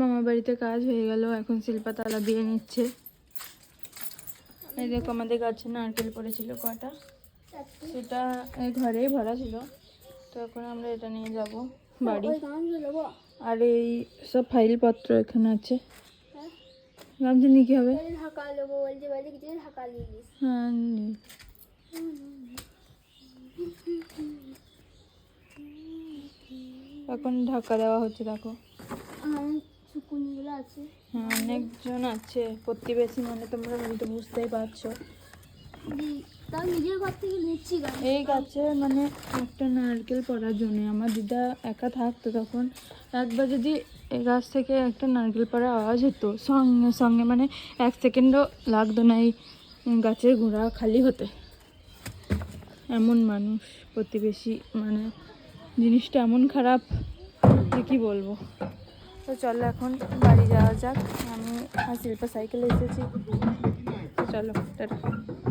মামা বাড়িতে কাজ হয়ে গেল, এখন শিল্পা তালা দিয়ে নিচ্ছে। এই দেখো আমাদের গাছে নারকেল পড়েছিল কটা, সেটা এই ঘরেই ভরা ছিল, তো এখন আমরা এটা নিয়ে যাব বাড়ি। আর এই সব ফাইল পত্র এখানে আছে। গামছা নিয়ে কি হবে? হ্যাঁ নি। এখন ঢাকা দেওয়া হচ্ছে, দেখো হ্যাঁ অনেকজন আছে প্রতিবেশী, মানে তোমরা বলতে বুঝতেই পারছো। এই গাছে মানে একটা নারকেল পড়ার জন্য আমার দিদা একা থাকতো তখন, একবার যদি এই গাছ থেকে একটা নারকেল পড়ার আওয়াজ হতো সঙ্গে সঙ্গে মানে 1 সেকেন্ডও লাগতো না এই গাছের গোড়া খালি হতে। এমন মানুষ প্রতিবেশী, মানে জিনিসটা এমন খারাপ যে কী বলবো। তো চলো এখন বাড়ি যাওয়া যাক। আমি আর শিল্পা সাইকেলে এসেছি, চলো টাটা।